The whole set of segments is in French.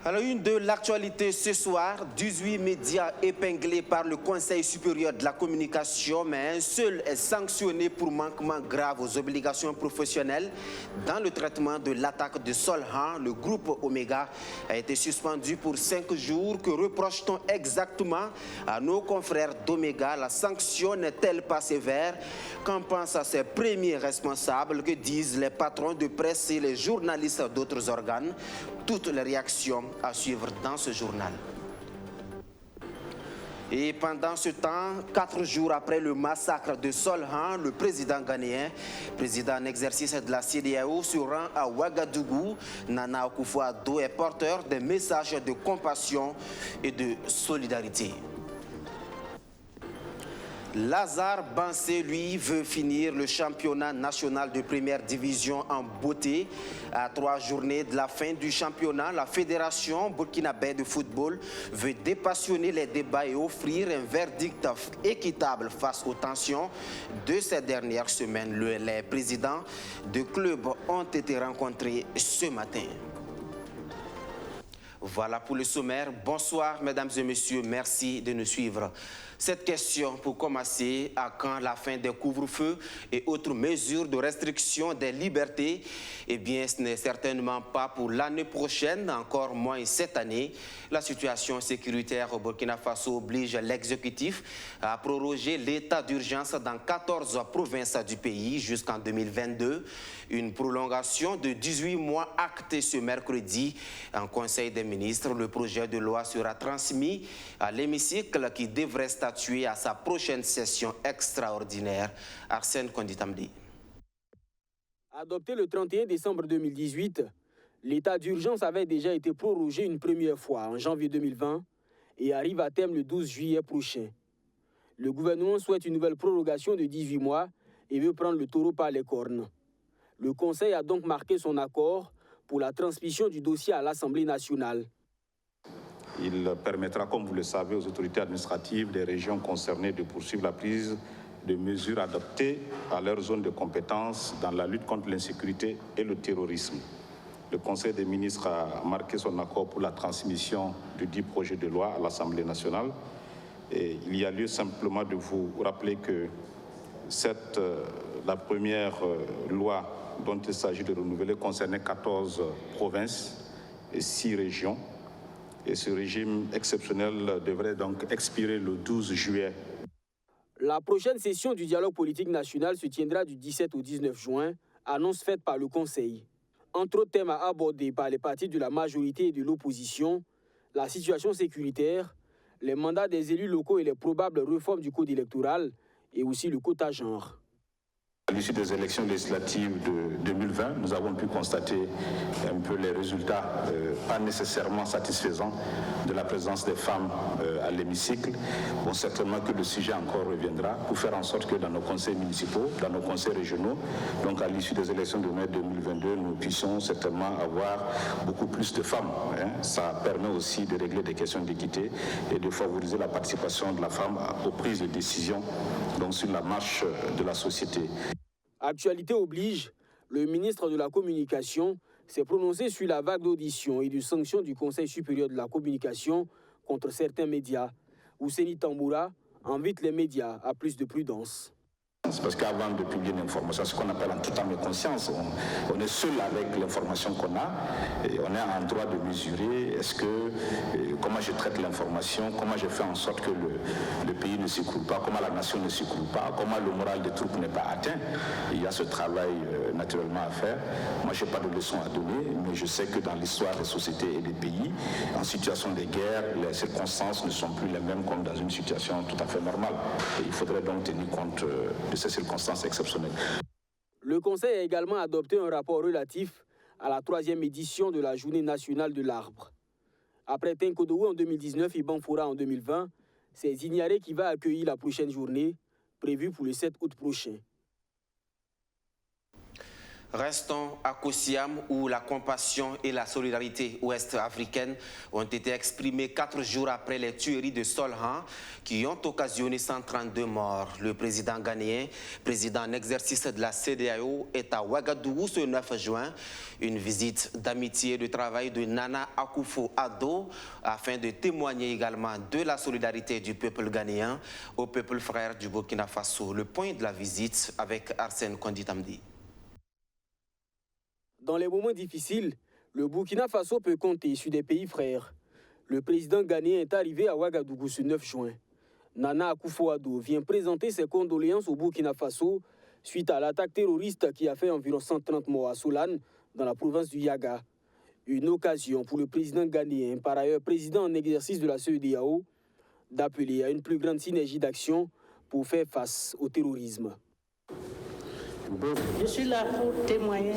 Alors, une de l'actualité ce soir, 18 médias épinglés par le Conseil supérieur de la communication, mais un seul est sanctionné pour manquement grave aux obligations professionnelles. Dans le traitement de l'attaque de Solhan, le groupe Omega a été suspendu pour 5 jours. Que reproche-t-on exactement à nos confrères d'Omega? La sanction n'est-elle pas sévère? Qu'en pensent ces premiers responsables? Que disent les patrons de presse et les journalistes d'autres organes? Toutes les réactions à suivre dans ce journal. Et pendant ce temps, 4 jours après le massacre de Solhan, le président ghanéen, président en exercice de la CEDEAO, se rend à Ouagadougou. Nana Akufo-Addo est porteur des messages de compassion et de solidarité. Lazare Bansé, lui, veut finir le championnat national de première division en beauté. À 3 journées de la fin du championnat, la Fédération burkinabé de football veut dépassionner les débats et offrir un verdict équitable face aux tensions de ces dernières semaines. Les présidents de clubs ont été rencontrés ce matin. Voilà pour le sommaire. Bonsoir, mesdames et messieurs. Merci de nous suivre. Cette question, pour commencer, à quand la fin des couvre-feux et autres mesures de restriction des libertés? Eh bien, ce n'est certainement pas pour l'année prochaine, encore moins cette année. La situation sécuritaire au Burkina Faso oblige l'exécutif à proroger l'état d'urgence dans 14 provinces du pays jusqu'en 2022. Une prolongation de 18 mois actée ce mercredi en Conseil des ministres. Le projet de loi sera transmis à l'hémicycle qui devrait statuer à sa prochaine session extraordinaire. Arsène Konditamdi. Adopté le 31 décembre 2018, l'état d'urgence avait déjà été prorogé une première fois en janvier 2020 et arrive à terme le 12 juillet prochain. Le gouvernement souhaite une nouvelle prorogation de 18 mois et veut prendre le taureau par les cornes. Le Conseil a donc marqué son accord pour la transmission du dossier à l'Assemblée nationale. Il permettra, comme vous le savez, aux autorités administratives des régions concernées de poursuivre la prise de mesures adaptées à leur zone de compétence dans la lutte contre l'insécurité et le terrorisme. Le Conseil des ministres a marqué son accord pour la transmission du dit projet de loi à l'Assemblée nationale. Et il y a lieu simplement de vous rappeler que la première loi dont il s'agit de renouveler concernait 14 provinces et 6 régions. Et ce régime exceptionnel devrait donc expirer le 12 juillet. La prochaine session du dialogue politique national se tiendra du 17 au 19 juin, annonce faite par le Conseil. Entre autres thèmes à aborder par les partis de la majorité et de l'opposition, la situation sécuritaire, les mandats des élus locaux et les probables réformes du code électoral et aussi le quota genre. À l'issue des élections législatives de 2020, nous avons pu constater un peu les résultats pas nécessairement satisfaisants de la présence des femmes à l'hémicycle. Bon, certainement que le sujet encore reviendra pour faire en sorte que dans nos conseils municipaux, dans nos conseils régionaux, donc à l'issue des élections de mai 2022, nous puissions certainement avoir beaucoup plus de femmes. Ça permet aussi de régler des questions d'équité et de favoriser la participation de la femme aux prises de décision donc sur la marche de la société. Actualité oblige, le ministre de la Communication s'est prononcé sur la vague d'auditions et de sanctions du Conseil supérieur de la communication contre certains médias. Ouseni Tamboura invite les médias à plus de prudence. Parce qu'avant de publier une information, ce qu'on appelle en toute âme et conscience, on est seul avec l'information qu'on a et on est en droit de mesurer comment je traite l'information, comment je fais en sorte que le pays ne s'écroule pas, comment la nation ne s'écroule pas, comment le moral des troupes n'est pas atteint. Il y a ce travail naturellement à faire. Moi, je n'ai pas de leçons à donner, mais je sais que dans l'histoire des sociétés et des pays, en situation de guerre, les circonstances ne sont plus les mêmes comme dans une situation tout à fait normale. Et il faudrait donc tenir compte de ces circonstances exceptionnelles. Le Conseil a également adopté un rapport relatif à la 3e édition de la Journée nationale de l'arbre. Après Tenkodowo en 2019 et Banfora en 2020, c'est Zignaré qui va accueillir la prochaine journée, prévue pour le 7 août prochain. Restons à Kosiam où la compassion et la solidarité ouest-africaine ont été exprimées 4 jours après les tueries de Solhan qui ont occasionné 132 morts. Le président ghanéen, président en exercice de la CEDEAO, est à Ouagadougou ce 9 juin. Une visite d'amitié et de travail de Nana Akufo-Addo afin de témoigner également de la solidarité du peuple ghanéen au peuple frère du Burkina Faso. Le point de la visite avec Arsène Konditamdi. Dans les moments difficiles, le Burkina Faso peut compter sur des pays frères. Le président ghanéen est arrivé à Ouagadougou ce 9 juin. Nana Akufo-Addo vient présenter ses condoléances au Burkina Faso suite à l'attaque terroriste qui a fait environ 130 morts à Solane, dans la province du Yaga. Une occasion pour le président ghanéen, par ailleurs président en exercice de la CEDEAO, d'appeler à une plus grande synergie d'action pour faire face au terrorisme. Je suis là pour témoigner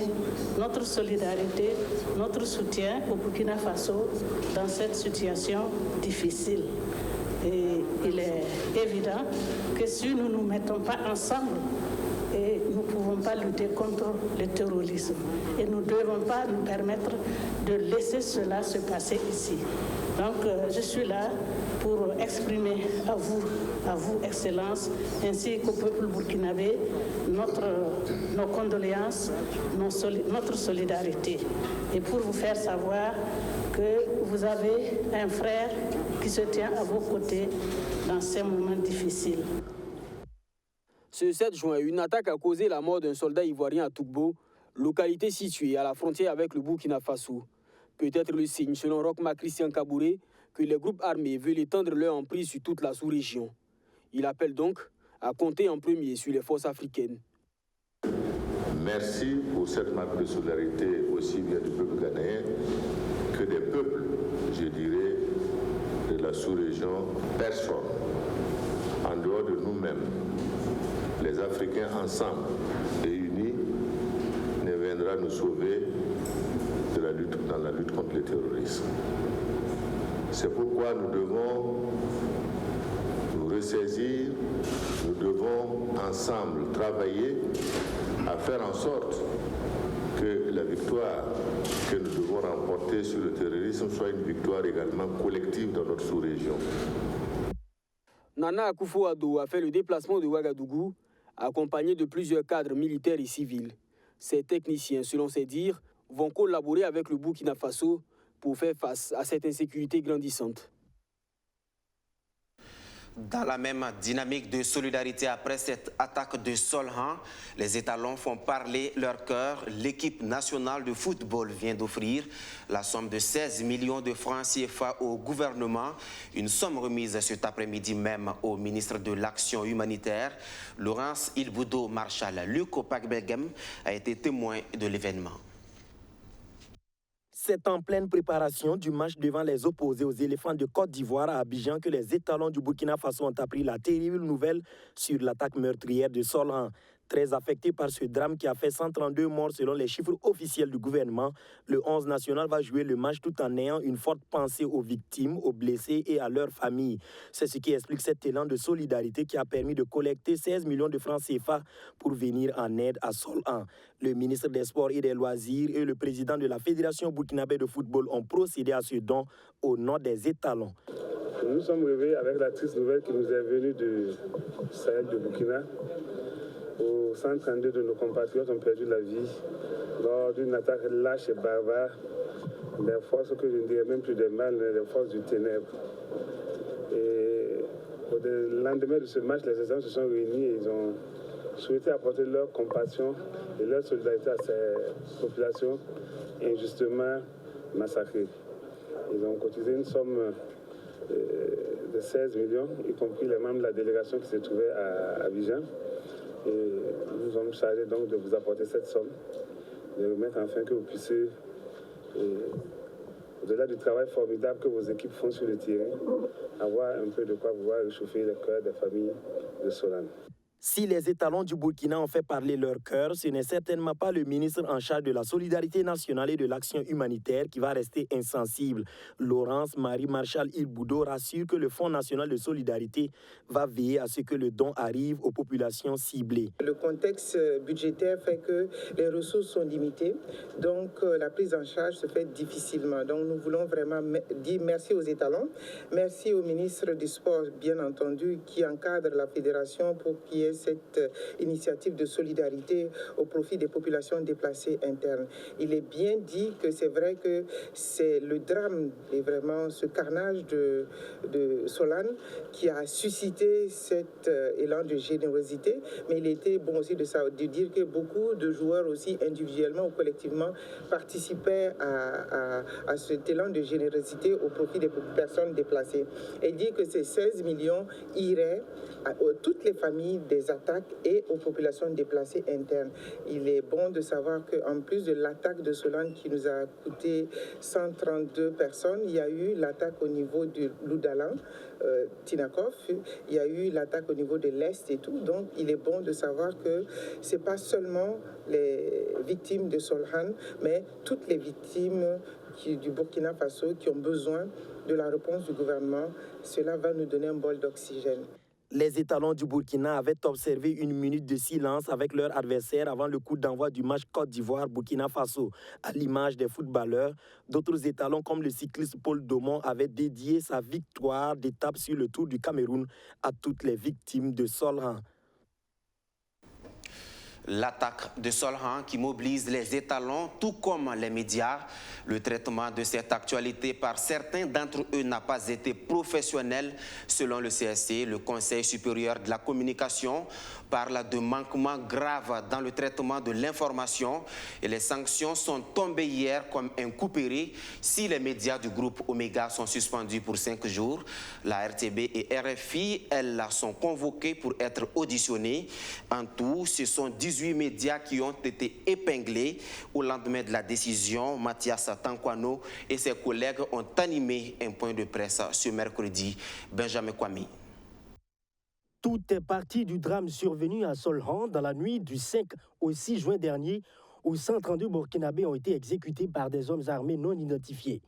notre solidarité, notre soutien au Burkina Faso dans cette situation difficile. Et il est évident que si nous ne nous mettons pas ensemble, nous ne pouvons pas lutter contre le terrorisme. Et nous ne devons pas nous permettre de laisser cela se passer ici. Donc je suis là pour exprimer à vous, Excellence, ainsi qu'au peuple burkinabé, nos condoléances, notre solidarité. Et pour vous faire savoir que vous avez un frère qui se tient à vos côtés dans ces moments difficiles. Ce 7 juin, une attaque a causé la mort d'un soldat ivoirien à Tougbo, localité située à la frontière avec le Burkina Faso. Peut-être le signe, selon Rochma Christian Kabouré, que les groupes armés veulent étendre leur emprise sur toute la sous-région. Il appelle donc à compter en premier sur les forces africaines. Merci pour cette marque de solidarité aussi bien du peuple ghanéen que des peuples, je dirais, de la sous-région. Personne, en dehors de nous-mêmes, les Africains ensemble et unis, ne viendra nous sauver dans la lutte contre le terrorisme. C'est pourquoi nous devons nous ressaisir, nous devons ensemble travailler à faire en sorte que la victoire que nous devons remporter sur le terrorisme soit une victoire également collective dans notre sous-région. Nana Akufo-Addo a fait le déplacement de Ouagadougou, accompagné de plusieurs cadres militaires et civils. Ces techniciens, selon ses dires, vont collaborer avec le Burkina Faso pour faire face à cette insécurité grandissante. Dans la même dynamique de solidarité après cette attaque de Solhan, les étalons font parler leur cœur. L'équipe nationale de football vient d'offrir la somme de 16 millions de francs CFA au gouvernement. Une somme remise cet après-midi même au ministre de l'Action humanitaire. Laurence Ilboudo Marshal Luc Opagbegem a été témoin de l'événement. C'est en pleine préparation du match devant les opposés aux éléphants de Côte d'Ivoire à Abidjan que les étalons du Burkina Faso ont appris la terrible nouvelle sur l'attaque meurtrière de Solhan. Très affecté par ce drame qui a fait 132 morts selon les chiffres officiels du gouvernement, le 11 national va jouer le match tout en ayant une forte pensée aux victimes, aux blessés et à leurs familles. C'est ce qui explique cet élan de solidarité qui a permis de collecter 16 millions de francs CFA pour venir en aide à Solhan. Le ministre des Sports et des Loisirs et le président de la Fédération burkinabé de football ont procédé à ce don au nom des étalons. Nous sommes réveillés avec la triste nouvelle qui nous est venue du Sahel de Burkina, où 132 de nos compatriotes ont perdu la vie lors d'une attaque lâche et barbare des forces que je ne dirais même plus des mal, des forces du ténèbre. Et au lendemain de ce match, les étalons se sont réunis et ils ont souhaité apporter leur compassion et leur solidarité à ces populations injustement massacrées. Ils ont cotisé une somme de 16 millions, y compris les membres de la délégation qui se trouvait à Abidjan. Et nous sommes chargés donc de vous apporter cette somme, de remettre afin que vous puissiez, au-delà du travail formidable que vos équipes font sur le terrain, avoir un peu de quoi pouvoir réchauffer le cœur des familles de Solhan. Si les étalons du Burkina ont fait parler leur cœur, ce n'est certainement pas le ministre en charge de la solidarité nationale et de l'action humanitaire qui va rester insensible. Laurence Marie Marchal Ilboudo rassure que le Fonds national de solidarité va veiller à ce que le don arrive aux populations ciblées. Le contexte budgétaire fait que les ressources sont limitées, donc la prise en charge se fait difficilement. Donc nous voulons vraiment dire merci aux étalons, merci au ministre du Sport, bien entendu, qui encadre la fédération pour qu'il y ait cette initiative de solidarité au profit des populations déplacées internes. Il est bien dit que c'est vrai que c'est le drame et vraiment ce carnage de Solane qui a suscité cet élan de générosité, mais il était bon aussi de dire que beaucoup de joueurs aussi individuellement ou collectivement participaient à cet élan de générosité au profit des personnes déplacées. Et dit que ces 16 millions iraient à toutes les familles des attaques et aux populations déplacées internes. Il est bon de savoir qu'en plus de l'attaque de Solane qui nous a coûté 132 personnes, il y a eu l'attaque au niveau de Loudalan, Tinakov, il y a eu l'attaque au niveau de l'Est et tout. Donc il est bon de savoir que ce n'est pas seulement les victimes de Solane, mais toutes les victimes du Burkina Faso qui ont besoin de la réponse du gouvernement. Cela va nous donner un bol d'oxygène. Les étalons du Burkina avaient observé une minute de silence avec leur adversaire avant le coup d'envoi du match Côte d'Ivoire-Burkina Faso. À l'image des footballeurs, d'autres étalons comme le cycliste Paul Daumont avaient dédié sa victoire d'étape sur le Tour du Cameroun à toutes les victimes de Solhan. L'attaque de Solhan qui mobilise les étalons, tout comme les médias. Le traitement de cette actualité par certains d'entre eux n'a pas été professionnel. Selon le CSC, le Conseil supérieur de la communication parle de manquements graves dans le traitement de l'information et les sanctions sont tombées hier comme un couperet. Si les médias du groupe Omega sont suspendus pour 5 jours, la RTB et RFI, elles, sont convoquées pour être auditionnées. En tout, ce sont 18 médias qui ont été épinglés. Au lendemain de la décision, Mathias Tankwano et ses collègues ont animé un point de presse ce mercredi. Benjamin Kwame. Tout est parti du drame survenu à Solhan dans la nuit du 5 au 6 juin dernier, où 132 Burkinabés ont été exécutés par des hommes armés non identifiés.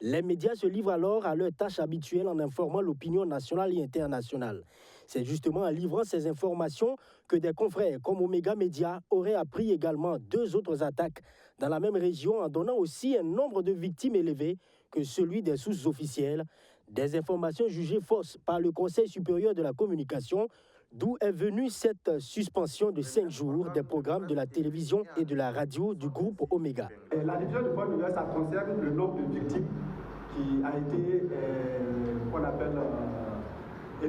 Les médias se livrent alors à leur tâche habituelle en informant l'opinion nationale et internationale. C'est justement en livrant ces informations que des confrères comme Omega Media auraient appris également 2 autres attaques dans la même région en donnant aussi un nombre de victimes élevé que celui des sources officielles. Des informations jugées fausses par le Conseil supérieur de la communication, d'où est venue cette suspension de 5 jours des programmes de la télévision et de la radio du groupe Omega. La division du point de vue, ça concerne le nombre de victimes qui a été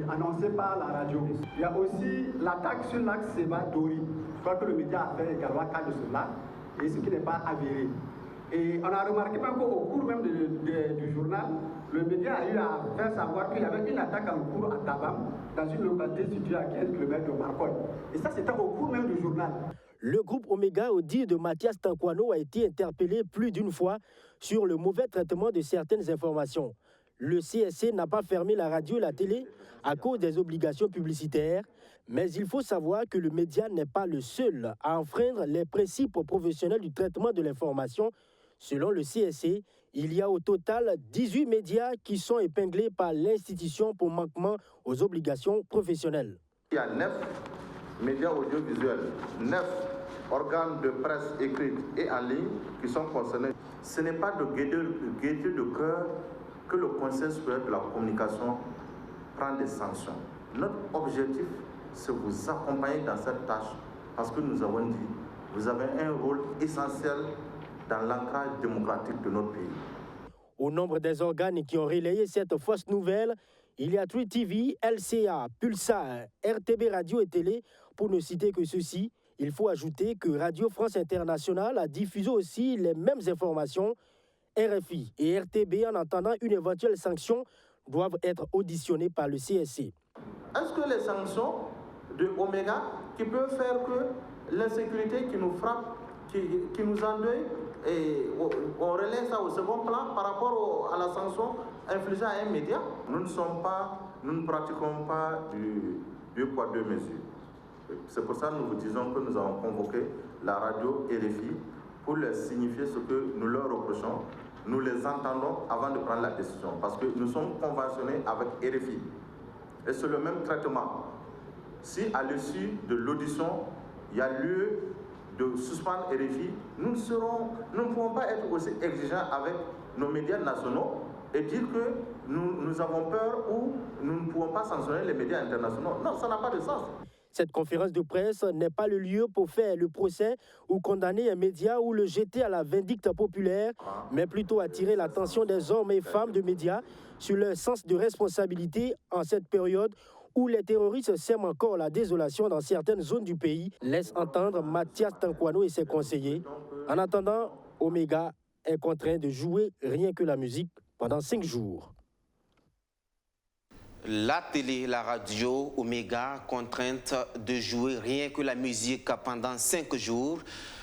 annoncé par la radio. Il y a aussi l'attaque sur l'axe Seba-Dori. Je crois que le média a fait également cas de cela, et ce qui n'est pas avéré. Et on a remarqué même qu'au cours même du journal, le média a eu à faire savoir qu'il y avait une attaque en cours à Tabam, dans une localité située à 15 km de Marcoy. Et ça, c'était au cours même du journal. Le groupe Omega, au dire de Mathias Tankwano, a été interpellé plus d'une fois sur le mauvais traitement de certaines informations. Le CSC n'a pas fermé la radio et la télé à cause des obligations publicitaires, mais il faut savoir que le média n'est pas le seul à enfreindre les principes professionnels du traitement de l'information. Selon le CSC, il y a au total 18 médias qui sont épinglés par l'institution pour manquement aux obligations professionnelles. Il y a 9 médias audiovisuels, 9 organes de presse écrite et en ligne qui sont concernés. Ce n'est pas de gaieté de cœur que le Conseil supérieur de la communication prend des sanctions. Notre objectif, c'est vous accompagner dans cette tâche parce que nous avons dit, vous avez un rôle essentiel dans l'ancrage démocratique de notre pays. Au nombre des organes qui ont relayé cette fausse nouvelle, il y a 3TV, LCA, Pulsar, RTB Radio et Télé, pour ne citer que ceux-ci. Il faut ajouter que Radio France Internationale a diffusé aussi les mêmes informations. RFI et RTB, en attendant une éventuelle sanction, doivent être auditionnés par le CSC. Est-ce que les sanctions de Omega qui peuvent faire que l'insécurité qui nous frappe, qui nous endeuille, et on relaie ça au second plan par rapport à la sanction infligée à un média? Nous ne pratiquons pas du poids deux mesures. C'est pour ça que nous vous disons que nous avons convoqué la radio RFI pour leur signifier ce que nous leur reprochons. Nous les entendons avant de prendre la décision parce que nous sommes conventionnés avec RFI. Et c'est le même traitement. Si à l'issue de l'audition, il y a lieu de suspendre RFI, nous ne pouvons pas être aussi exigeants avec nos médias nationaux et dire que nous avons peur ou nous ne pouvons pas sanctionner les médias internationaux. Non, ça n'a pas de sens. Cette conférence de presse n'est pas le lieu pour faire le procès ou condamner un média ou le jeter à la vindicte populaire, mais plutôt attirer l'attention des hommes et femmes de médias sur leur sens de responsabilité en cette période où les terroristes sèment encore la désolation dans certaines zones du pays, laisse entendre Mathias Tankwano et ses conseillers. En attendant, Omega est contraint de jouer rien que la musique pendant 5 jours. La télé, la radio, Omega, contrainte de jouer rien que la musique pendant 5 jours.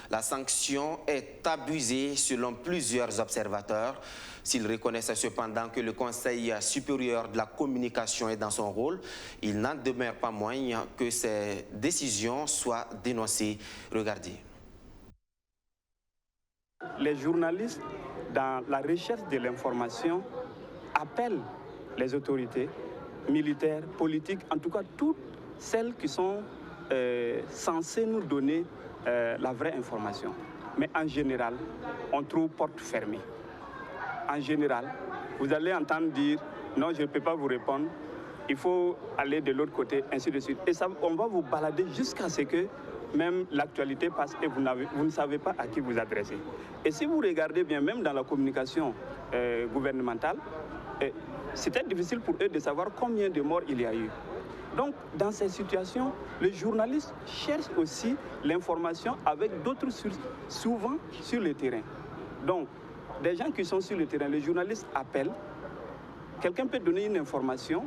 La sanction est abusée selon plusieurs observateurs. S'ils reconnaissent cependant que le Conseil supérieur de la communication est dans son rôle, il n'en demeure pas moins que ces décisions soient dénoncées. Regardez. Les journalistes, dans la recherche de l'information, appellent les autorités militaires, politiques, en tout cas toutes celles qui sont censées nous donner la vraie information. Mais en général, on trouve porte fermée. En général, vous allez entendre dire « non, je ne peux pas vous répondre, il faut aller de l'autre côté, ainsi de suite ». Et ça, on va vous balader jusqu'à ce que même l'actualité passe et vous ne savez pas à qui vous adresser. Et si vous regardez bien, même dans la communication gouvernementale, c'était difficile pour eux de savoir combien de morts il y a eu. Donc, dans ces situations, les journalistes cherchent aussi l'information avec d'autres sources, souvent sur le terrain. Donc, des gens qui sont sur le terrain, les journalistes appellent, quelqu'un peut donner une information,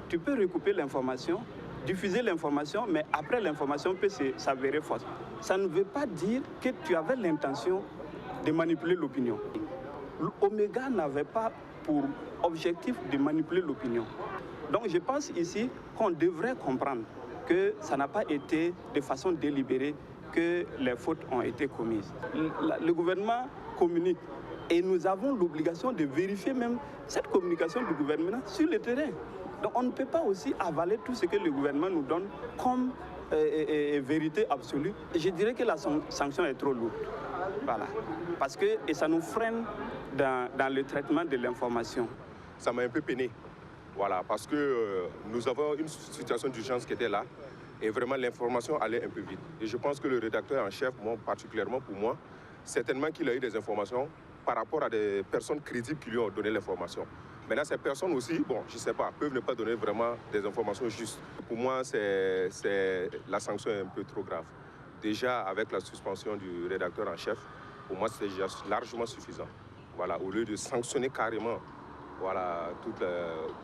tu peux recouper l'information, diffuser l'information, mais après l'information peut s'avérer fausse. Ça ne veut pas dire que tu avais l'intention de manipuler l'opinion. Omega n'avait pas pour objectif de manipuler l'opinion. Donc je pense ici qu'on devrait comprendre que ça n'a pas été de façon délibérée que les fautes ont été commises. Le gouvernement communique et nous avons l'obligation de vérifier même cette communication du gouvernement sur le terrain. Donc on ne peut pas aussi avaler tout ce que le gouvernement nous donne comme vérité absolue. Je dirais que la sanction est trop lourde. Voilà. Parce que et ça nous freine dans le traitement de l'information. Ça m'a un peu peiné. Voilà, parce que nous avons une situation d'urgence qui était là et vraiment l'information allait un peu vite. Et je pense que le rédacteur en chef, moi, particulièrement pour moi, certainement qu'il a eu des informations par rapport à des personnes crédibles qui lui ont donné l'information. Maintenant, ces personnes aussi, bon, je ne sais pas, peuvent ne pas donner vraiment des informations justes. Pour moi, la sanction est un peu trop grave. Déjà, avec la suspension du rédacteur en chef, pour moi, c'est déjà largement suffisant. Voilà, au lieu de sanctionner carrément voilà,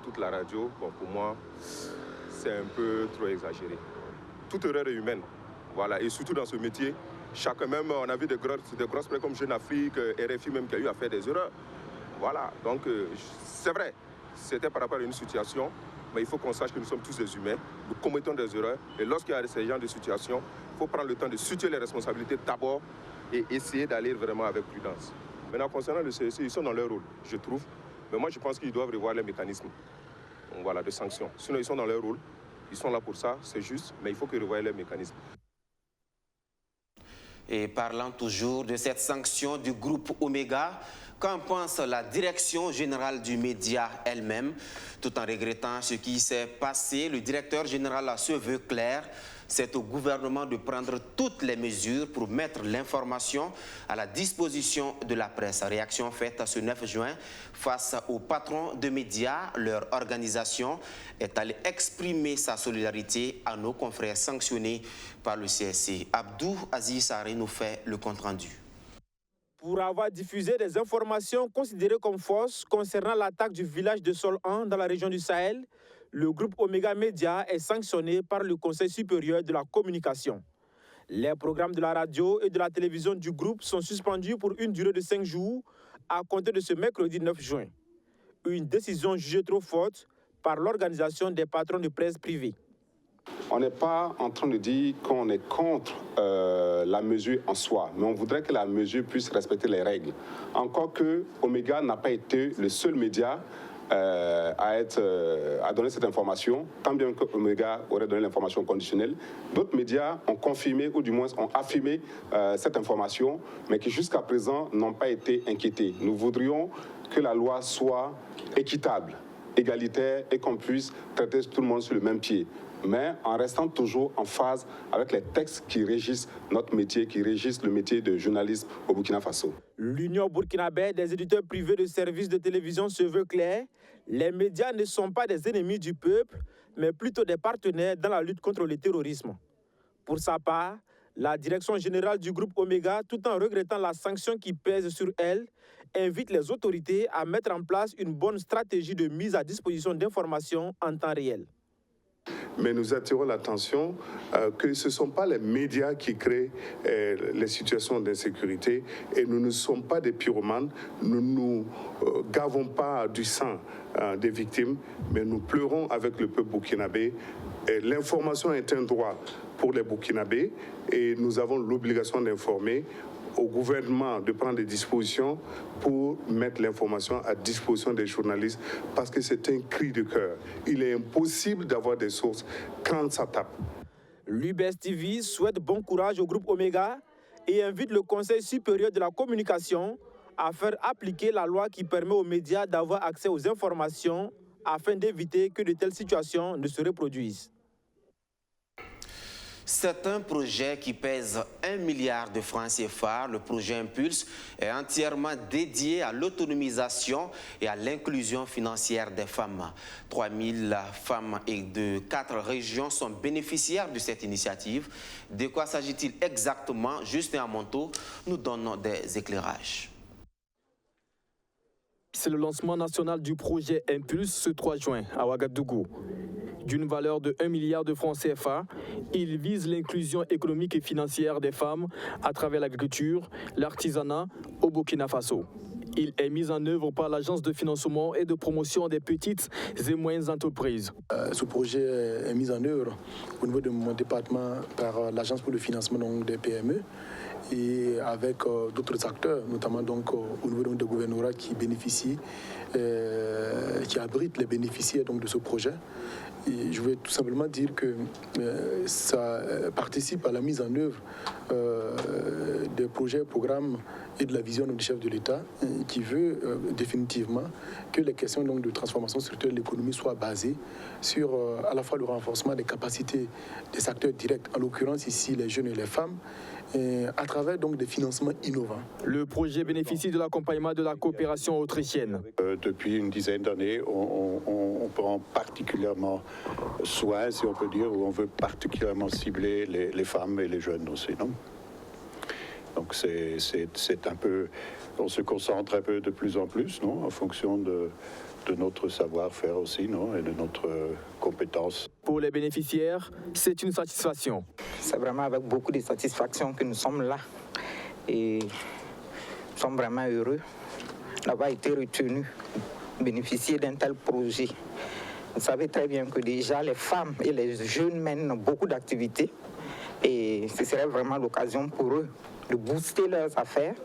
toute la radio, bon, pour moi, c'est un peu trop exagéré. Toute erreur est humaine, voilà, et surtout dans ce métier, chacun même, on a vu des grosses presse comme Jeune Afrique, RFI même qui a eu à faire des erreurs. Voilà, donc c'est vrai, c'était par rapport à une situation, mais il faut qu'on sache que nous sommes tous des humains, nous commettons des erreurs, et lorsqu'il y a ce genre de situation, il faut prendre le temps de situer les responsabilités d'abord et essayer d'aller vraiment avec prudence. Maintenant, concernant le CEC, ils sont dans leur rôle, je trouve. Mais moi, je pense qu'ils doivent revoir les mécanismes voilà, de sanctions. Sinon, ils sont dans leur rôle. Ils sont là pour ça, c'est juste, mais il faut qu'ils revoient les mécanismes. Et parlant toujours de cette sanction du groupe Omega, qu'en pense la direction générale du média elle-même? Tout en regrettant ce qui s'est passé, le directeur général se veut clair. C'est au gouvernement de prendre toutes les mesures pour mettre l'information à la disposition de la presse. Réaction faite ce 9 juin face aux patrons de médias. Leur organisation est allée exprimer sa solidarité à nos confrères sanctionnés par le CSC. Abdou Aziz Saré nous fait le compte-rendu. Pour avoir diffusé des informations considérées comme fausses concernant l'attaque du village de Sol-1 dans la région du Sahel, le groupe Omega Média est sanctionné par le Conseil supérieur de la communication. Les programmes de la radio et de la télévision du groupe sont suspendus pour une durée de 5 jours à compter de ce mercredi 9 juin. Une décision jugée trop forte par l'organisation des patrons de presse privée. On n'est pas en train de dire qu'on est contre la mesure en soi, mais on voudrait que la mesure puisse respecter les règles. Encore que Omega n'a pas été le seul média à donner cette information, tant bien que Omega aurait donné l'information conditionnelle. D'autres médias ont confirmé ou du moins ont affirmé cette information, mais qui jusqu'à présent n'ont pas été inquiétés. Nous voudrions que la loi soit équitable, égalitaire et qu'on puisse traiter tout le monde sur le même pied, mais en restant toujours en phase avec les textes qui régissent notre métier, qui régissent le métier de journaliste au Burkina Faso. L'Union burkinabé des éditeurs privés de services de télévision se veut claire. Les médias ne sont pas des ennemis du peuple, mais plutôt des partenaires dans la lutte contre le terrorisme. Pour sa part, la direction générale du groupe Omega, tout en regrettant la sanction qui pèse sur elle, invite les autorités à mettre en place une bonne stratégie de mise à disposition d'informations en temps réel. Mais nous attirons l'attention que ce ne sont pas les médias qui créent les situations d'insécurité et nous ne sommes pas des pyromanes, nous ne gavons pas du sang des victimes, mais nous pleurons avec le peuple burkinabé. L'information est un droit pour les Burkinabés et nous avons l'obligation d'informer au gouvernement de prendre des dispositions pour mettre l'information à disposition des journalistes parce que c'est un cri de cœur. Il est impossible d'avoir des sources quand ça tape. L'UBS TV souhaite bon courage au groupe Omega et invite le Conseil supérieur de la communication à faire appliquer la loi qui permet aux médias d'avoir accès aux informations afin d'éviter que de telles situations ne se reproduisent. C'est un projet qui pèse 1 milliard de francs CFA. Le projet Impulse est entièrement dédié à l'autonomisation et à l'inclusion financière des femmes. 3000 femmes et de 4 régions sont bénéficiaires de cette initiative. De quoi s'agit-il exactement? Justin Amonto nous donne des éclairages. C'est le lancement national du projet Impulse ce 3 juin à Ouagadougou. D'une valeur de 1 milliard de francs CFA, il vise l'inclusion économique et financière des femmes à travers l'agriculture, l'artisanat au Burkina Faso. Il est mis en œuvre par l'Agence de financement et de promotion des petites et moyennes entreprises. Ce projet est mis en œuvre au niveau de mon département par l'Agence pour le financement des PME et avec d'autres acteurs, notamment donc, au niveau des gouvernorats qui bénéficient, qui abritent les bénéficiaires donc, de ce projet. Et je veux tout simplement dire que ça participe à la mise en œuvre des projets, programmes et de la vision du chef de l'État qui veut définitivement que les questions donc, de transformation structurelle de l'économie soient basées sur à la fois le renforcement des capacités des acteurs directs, en l'occurrence ici les jeunes et les femmes, à travers donc des financements innovants. Le projet bénéficie de l'accompagnement de la coopération autrichienne. Depuis une dizaine d'années, on prend particulièrement soin, si on peut dire, ou on veut particulièrement cibler les femmes et les jeunes aussi, non? Donc c'est un peu, on se concentre un peu de plus en plus, non, en fonction de notre savoir-faire aussi, non, et de notre compétence. Pour les bénéficiaires, c'est une satisfaction. C'est vraiment avec beaucoup de satisfaction que nous sommes là et nous sommes vraiment heureux d'avoir été retenus, bénéficier d'un tel projet. Vous savez très bien que déjà les femmes et les jeunes mènent beaucoup d'activités et ce serait vraiment l'occasion pour eux de booster leurs affaires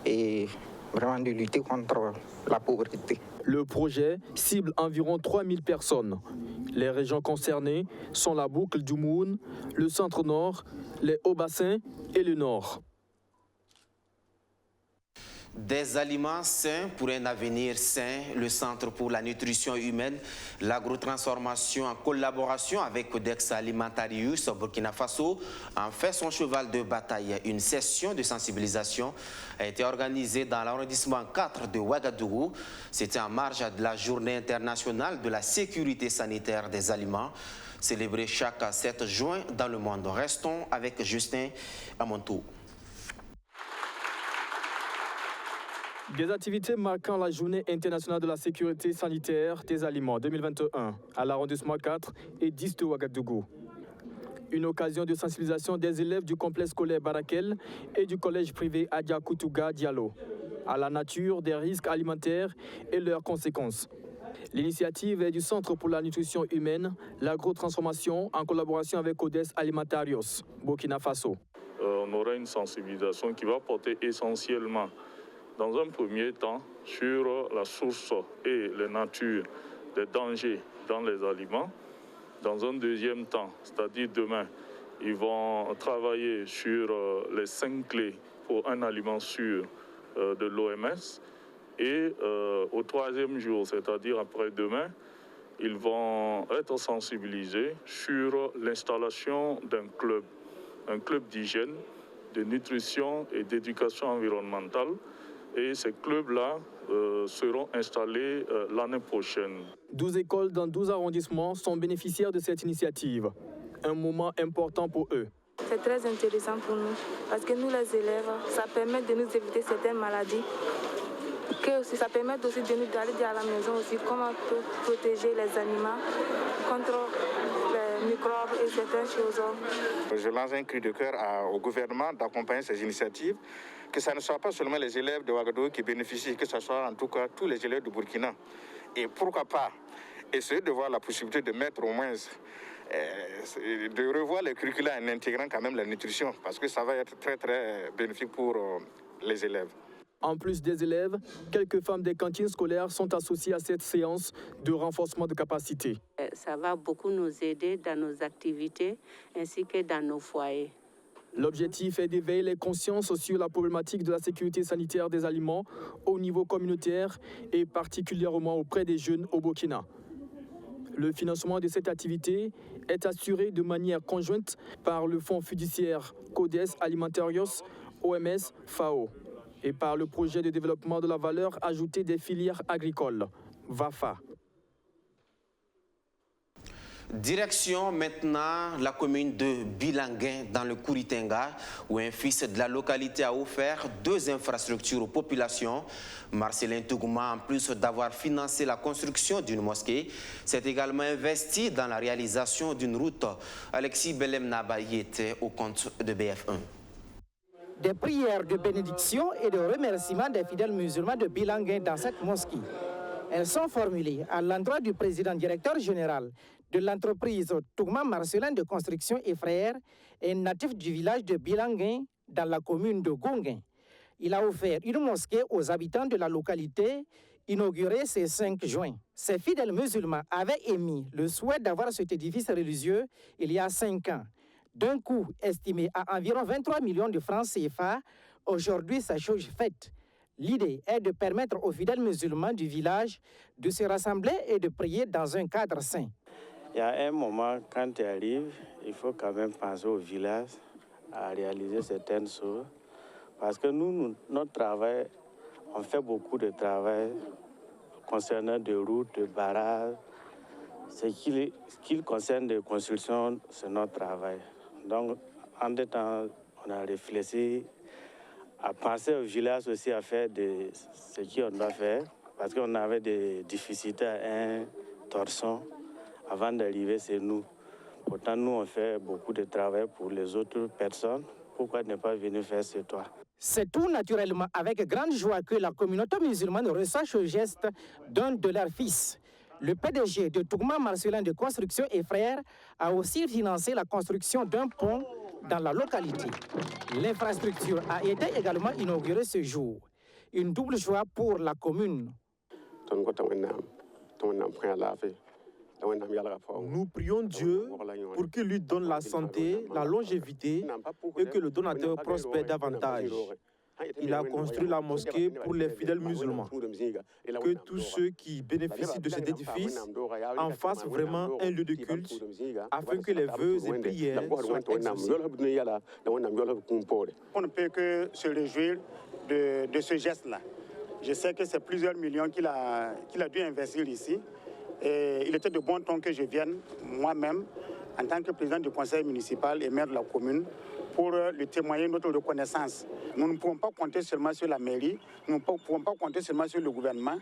et vraiment de lutter contre la pauvreté. Le projet cible environ 3000 personnes. Les régions concernées sont la boucle du Moun, le centre-nord, les Hauts-Bassins et le nord. Des aliments sains pour un avenir sain, le Centre pour la nutrition humaine, l'agrotransformation en collaboration avec Codex Alimentarius au Burkina Faso en fait son cheval de bataille. Une session de sensibilisation a été organisée dans l'arrondissement 4 de Ouagadougou. C'était en marge de la Journée internationale de la sécurité sanitaire des aliments, célébrée chaque 7 juin dans le monde. Restons avec Justin Amonto. Des activités marquant la Journée internationale de la sécurité sanitaire des aliments 2021 à l'arrondissement 4 et 10 de Ouagadougou. Une occasion de sensibilisation des élèves du complexe scolaire Barakel et du collège privé Adja Koutouga Diallo à la nature des risques alimentaires et leurs conséquences. L'initiative est du Centre pour la nutrition humaine, l'agro-transformation en collaboration avec Codes Alimentarios, Burkina Faso. On aura une sensibilisation qui va porter essentiellement, dans un premier temps, sur la source et la nature des dangers dans les aliments. Dans un deuxième temps, c'est-à-dire demain, ils vont travailler sur les 5 clés pour un aliment sûr de l'OMS. Et au 3e jour, c'est-à-dire après-demain, ils vont être sensibilisés sur l'installation d'un club d'hygiène, de nutrition et d'éducation environnementale. Et ces clubs-là seront installés l'année prochaine. 12 écoles dans 12 arrondissements sont bénéficiaires de cette initiative. Un moment important pour eux. C'est très intéressant pour nous parce que nous, les élèves, ça permet de nous éviter certaines maladies. Ça permet aussi de nous d'aller à la maison aussi comment on peut protéger les animaux contre les microbes et certaines choses. Je lance un cri de cœur au gouvernement d'accompagner ces initiatives, que ce ne soit pas seulement les élèves de Ouagadougou qui bénéficient, que ce soit en tout cas tous les élèves du Burkina. Et pourquoi pas essayer de voir la possibilité de mettre au moins, de revoir les curricula en intégrant quand même la nutrition, parce que ça va être très très bénéfique pour les élèves. En plus des élèves, quelques femmes des cantines scolaires sont associées à cette séance de renforcement de capacité. Ça va beaucoup nous aider dans nos activités ainsi que dans nos foyers. L'objectif est d'éveiller les consciences sur la problématique de la sécurité sanitaire des aliments au niveau communautaire et particulièrement auprès des jeunes au Burkina. Le financement de cette activité est assuré de manière conjointe par le Fonds fiduciaire Codes Alimentarios, OMS, FAO, et par le projet de développement de la valeur ajoutée des filières agricoles, VAFA. Direction maintenant la commune de Bilanguin dans le Kouritenga où un fils de la localité a offert 2 infrastructures aux populations. Marcelin Tougouma, en plus d'avoir financé la construction d'une mosquée, s'est également investi dans la réalisation d'une route. Alexis Belem Nabaye était au compte de BF1. Des prières de bénédiction et de remerciements des fidèles musulmans de Bilanguin dans cette mosquée. Elles sont formulées à l'endroit du président directeur général de l'entreprise Tougouma Marcelin de Construction et Frères et natif du village de Bilanguin dans la commune de Gonguin. Il a offert une mosquée aux habitants de la localité inaugurée ce 5 juin. Ces fidèles musulmans avaient émis le souhait d'avoir cet édifice religieux il y a 5 ans. D'un coût estimé à environ 23 millions de francs CFA, aujourd'hui c'est chose faite. L'idée est de permettre aux fidèles musulmans du village de se rassembler et de prier dans un cadre sain. Il y a un moment, quand tu arrives, il faut quand même penser au village, à réaliser certaines choses. Parce que nous, notre travail, on fait beaucoup de travail concernant des routes, des barrages. Ce qui concerne des constructions, c'est notre travail. Donc, en deux temps, on a réfléchi à penser au village aussi à faire ce qu'on doit faire, parce qu'on avait des difficultés à un torsion avant d'arriver chez nous. Pourtant, nous, on fait beaucoup de travail pour les autres personnes. Pourquoi ne pas venir faire ce toit? C'est tout naturellement avec grande joie que la communauté musulmane reçoit ce geste d'un de leurs fils. Le PDG de Tougouma Marcelin de Construction et Frères a aussi financé la construction d'un pont dans la localité. L'infrastructure a été également inaugurée ce jour. Une double joie pour la commune. Nous prions Dieu pour qu'il lui donne la santé, la longévité et que le donateur prospère davantage. Il a construit la mosquée pour les fidèles musulmans. Que tous ceux qui bénéficient de cet édifice en fassent vraiment un lieu de culte afin que les vœux et prières soient exaucés. On ne peut que se réjouir de ce geste-là. Je sais que c'est plusieurs millions qu'il a dû investir ici. Et il était de bon ton que je vienne moi-même, en tant que président du conseil municipal et maire de la commune, pour lui témoigner notre reconnaissance. Nous ne pouvons pas compter seulement sur la mairie, nous ne pouvons pas compter seulement sur le gouvernement,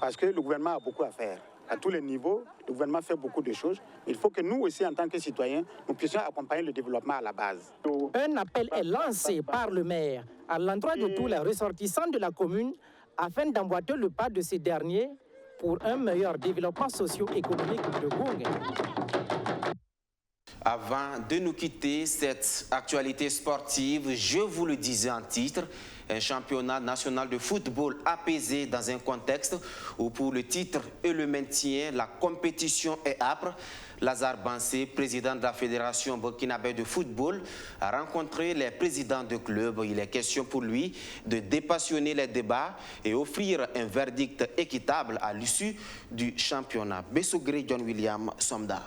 parce que le gouvernement a beaucoup à faire. À tous les niveaux, le gouvernement fait beaucoup de choses. Il faut que nous aussi, en tant que citoyens, nous puissions accompagner le développement à la base. Un appel est lancé par le maire à l'endroit de tous les ressortissants de la commune afin d'emboîter le pas de ces derniers pour un meilleur développement socio-économique de Gouangé. Avant de nous quitter cette actualité sportive, je vous le disais en titre, un championnat national de football apaisé dans un contexte où pour le titre et le maintien, la compétition est âpre. Lazare Bansé, président de la Fédération burkinabé de football, a rencontré les présidents de clubs. Il est question pour lui de dépassionner les débats et offrir un verdict équitable à l'issue du championnat. Bessogré John William Somda.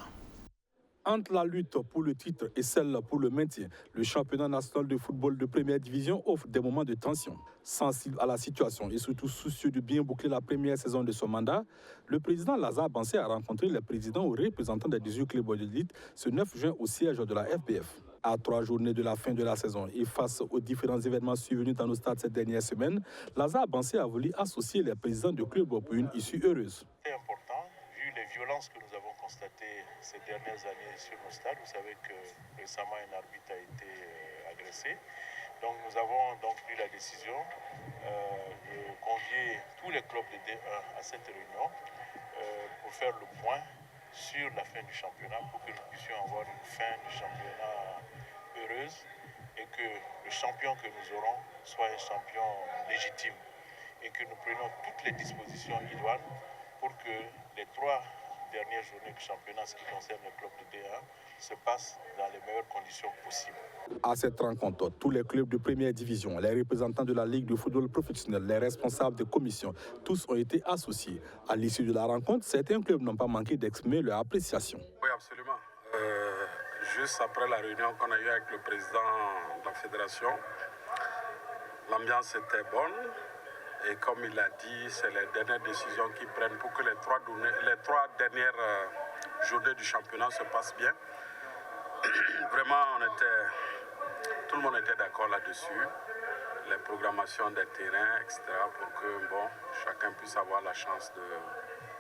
Entre la lutte pour le titre et celle pour le maintien, le championnat national de football de première division offre des moments de tension. Sensible à la situation et surtout soucieux de bien boucler la première saison de son mandat, le président Lazare Bansé a rencontré les présidents ou représentants des 18 clubs d'élite ce 9 juin au siège de la FBF. À 3 journées de la fin de la saison et face aux différents événements survenus dans nos stades cette dernière semaine, Lazare Bansé a voulu associer les présidents de clubs pour une issue heureuse. C'est important, vu les violences que nous avons constatées ces dernières années sur nos stades. Vous savez que récemment un arbitre a été agressé. Donc nous avons donc pris la décision de convier tous les clubs de D1 à cette réunion pour faire le point sur la fin du championnat, pour que nous puissions avoir une fin du championnat heureuse et que le champion que nous aurons soit un champion légitime et que nous prenions toutes les dispositions idoines pour que les 3 dernières journées du championnat, ce qui concerne le club de D1, se passe dans les meilleures conditions possibles. À cette rencontre, tous les clubs de première division, les représentants de la Ligue de football professionnel, les responsables des commissions, tous ont été associés. À l'issue de la rencontre, certains clubs n'ont pas manqué d'exprimer leur appréciation. Oui, absolument. Juste après la réunion qu'on a eue avec le président de la fédération, l'ambiance était bonne. Et comme il a dit, c'est les dernières décisions qu'ils prennent pour que les 3 dernières journées du championnat se passent bien. Vraiment, tout le monde était d'accord là-dessus. Les programmations des terrains, etc. pour que chacun puisse avoir la chance de...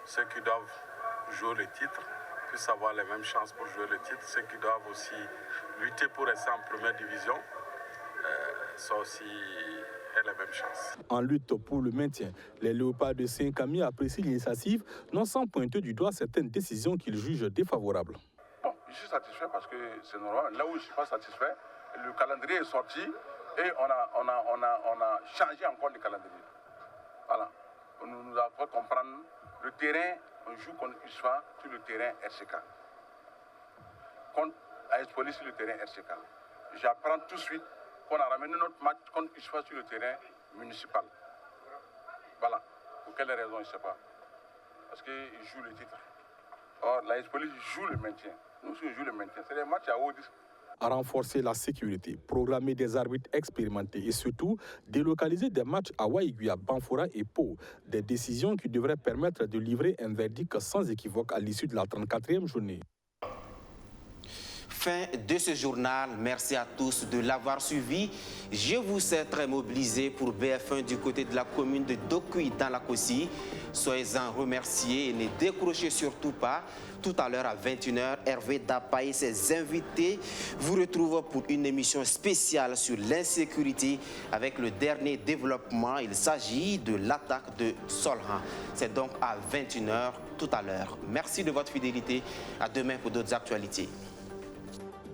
Ceux qui doivent jouer le titre puissent avoir les mêmes chances pour jouer le titre. Ceux qui doivent aussi lutter pour rester en première division sont aussi... les mêmes chances. En lutte pour le maintien, les Léopards de Saint-Camille apprécient l'initiative, non sans pointer du doigt certaines décisions qu'ils jugent défavorables. Bon, je suis satisfait parce que c'est normal. Là où je ne suis pas satisfait, le calendrier est sorti et on a changé encore le calendrier. Voilà. On nous a fait comprendre le terrain, on joue contre USFA sur le terrain RCK. Contre AS Police sur le terrain RCK. J'apprends tout de suite qu'on a ramené notre match contre USFA sur le terrain municipal. Voilà. Pour quelle raison, je ne sais pas. Parce qu'ils jouent le titre. Or, la police joue le maintien. Nous aussi, on joue le maintien. C'est des matchs à haut risque. À renforcer la sécurité, programmer des arbitres expérimentés et surtout délocaliser des matchs à Waïguia, Banfora et Pau. Des décisions qui devraient permettre de livrer un verdict sans équivoque à l'issue de la 34e journée. Fin de ce journal. Merci à tous de l'avoir suivi. Je vous ai très mobilisé pour BF1 du côté de la commune de Dokuy dans la Kossi. Soyez-en remerciés et ne décrochez surtout pas. Tout à l'heure à 21h, Hervé Dapa et ses invités vous retrouvent pour une émission spéciale sur l'insécurité avec le dernier développement. Il s'agit de l'attaque de Solhan. C'est donc à 21h tout à l'heure. Merci de votre fidélité. À demain pour d'autres actualités.